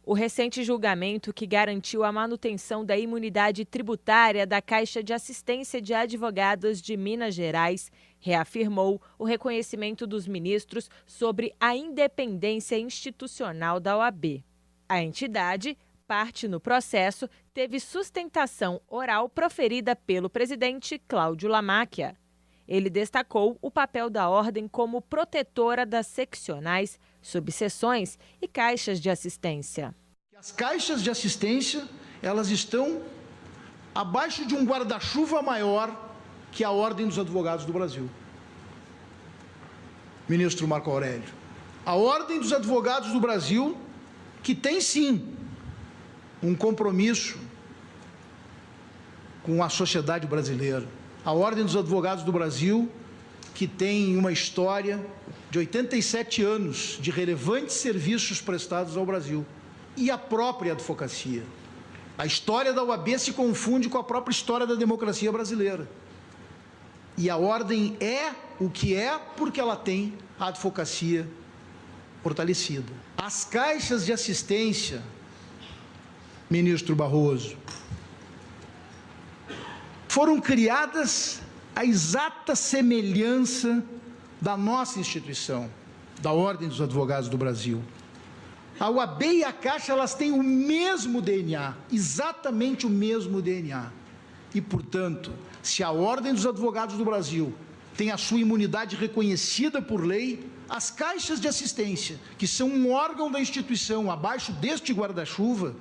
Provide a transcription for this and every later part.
O recente julgamento que garantiu a manutenção da imunidade tributária da Caixa de Assistência de Advogados de Minas Gerais reafirmou o reconhecimento dos ministros sobre a independência institucional da OAB. A entidade, parte no processo, teve sustentação oral proferida pelo presidente Cláudio Lamáquia. Ele destacou o papel da ordem como protetora das seccionais, subseções e caixas de assistência. As caixas de assistência, elas estão abaixo de um guarda-chuva maior que a Ordem dos Advogados do Brasil. Ministro Marco Aurélio, a Ordem dos Advogados do Brasil, que tem sim um compromisso com a sociedade brasileira. A Ordem dos Advogados do Brasil, que tem uma história de 87 anos de relevantes serviços prestados ao Brasil. E a própria advocacia. A história da OAB se confunde com a própria história da democracia brasileira. E a Ordem é o que é porque ela tem a advocacia fortalecida. As caixas de assistência, ministro Barroso, foram criadas à exata semelhança da nossa instituição, da Ordem dos Advogados do Brasil. A OAB e a Caixa, elas têm o mesmo DNA, exatamente o mesmo DNA. E, portanto, se a Ordem dos Advogados do Brasil tem a sua imunidade reconhecida por lei, as caixas de assistência, que são um órgão da instituição abaixo deste guarda-chuva,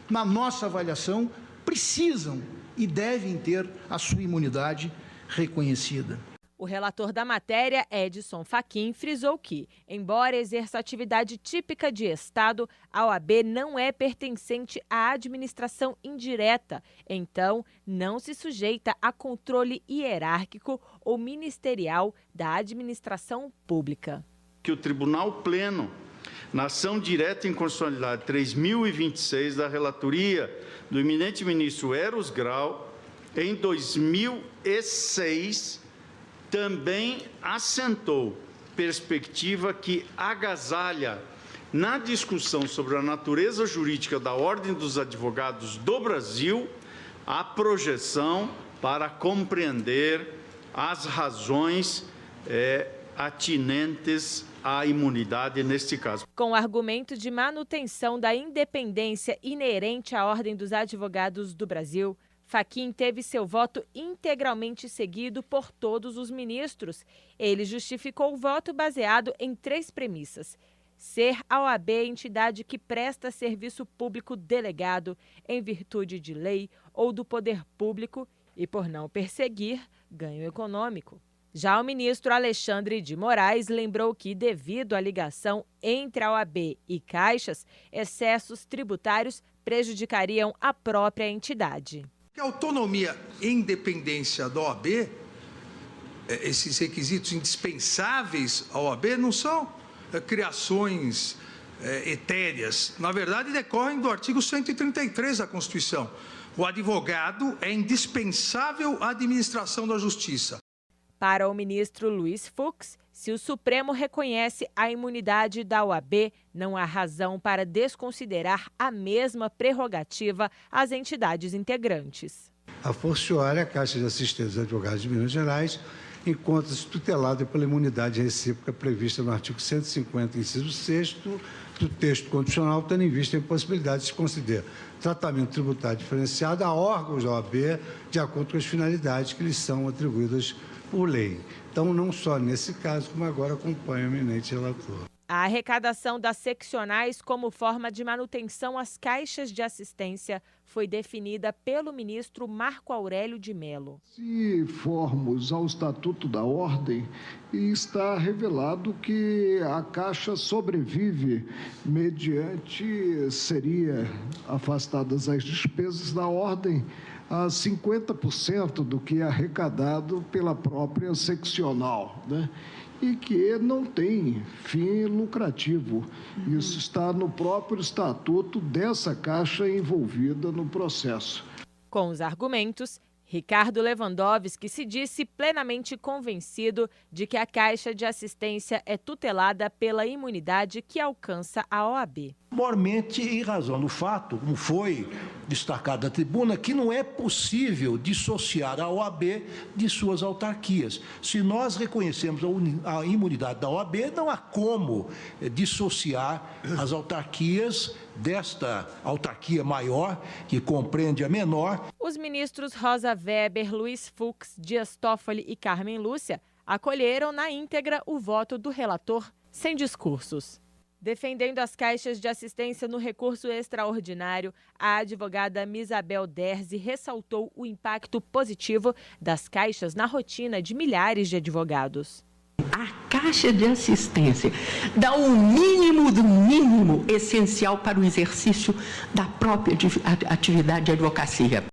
na nossa avaliação, precisam e devem ter a sua imunidade reconhecida. O relator da matéria, Edson Fachin, frisou que, embora exerça atividade típica de Estado, a OAB não é pertencente à administração indireta, então não se sujeita a controle hierárquico ou ministerial da administração pública. Que o Tribunal Pleno, na ação direta em constitucionalidade 3026 da relatoria do eminente ministro Eros Grau, em 2006, também assentou perspectiva que agasalha, na discussão sobre a natureza jurídica da Ordem dos Advogados do Brasil, a projeção para compreender as razões atinentes à imunidade neste caso. Com o argumento de manutenção da independência inerente à Ordem dos Advogados do Brasil, Fachin teve seu voto integralmente seguido por todos os ministros. Ele justificou o voto baseado em 3 premissas: ser a OAB a entidade que presta serviço público delegado em virtude de lei ou do poder público e, por não perseguir, ganho econômico. Já o ministro Alexandre de Moraes lembrou que, devido à ligação entre a OAB e caixas, excessos tributários prejudicariam a própria entidade. A autonomia e independência da OAB, esses requisitos indispensáveis à OAB, não são criações etéreas. Na verdade, decorrem do artigo 133 da Constituição. O advogado é indispensável à administração da justiça. Para o ministro Luiz Fux, se o Supremo reconhece a imunidade da OAB, não há razão para desconsiderar a mesma prerrogativa às entidades integrantes. A forciori, a Caixa de Assistência dos Advogados de Minas Gerais encontra-se tutelada pela imunidade recíproca prevista no artigo 150, inciso 6º do texto constitucional, tendo em vista a impossibilidade de se conceder tratamento tributário diferenciado a órgãos da OAB de acordo com as finalidades que lhes são atribuídas por lei. Então, não só nesse caso, como agora acompanha o eminente relator. A arrecadação das seccionais como forma de manutenção às caixas de assistência foi definida pelo ministro Marco Aurélio de Mello. Se formos ao Estatuto da Ordem, está revelado que a Caixa sobrevive mediante, seria afastadas as despesas da Ordem, a 50% do que é arrecadado pela própria seccional, né? E que não tem fim lucrativo. Isso está no próprio estatuto dessa Caixa envolvida no processo. Com os argumentos, Ricardo Lewandowski se disse plenamente convencido de que a Caixa de Assistência é tutelada pela imunidade que alcança a OAB. Mormente em razão do fato, como foi destacado na tribuna, que não é possível dissociar a OAB de suas autarquias. Se nós reconhecemos a imunidade da OAB, não há como dissociar as autarquias desta autarquia maior, que compreende a menor. Os ministros Rosa Weber, Luiz Fux, Dias Toffoli e Carmen Lúcia acolheram na íntegra o voto do relator sem discursos. Defendendo as caixas de assistência no recurso extraordinário, a advogada Misabel Derzi ressaltou o impacto positivo das caixas na rotina de milhares de advogados. A Caixa de Assistência dá o mínimo do mínimo essencial para o exercício da própria atividade de advocacia.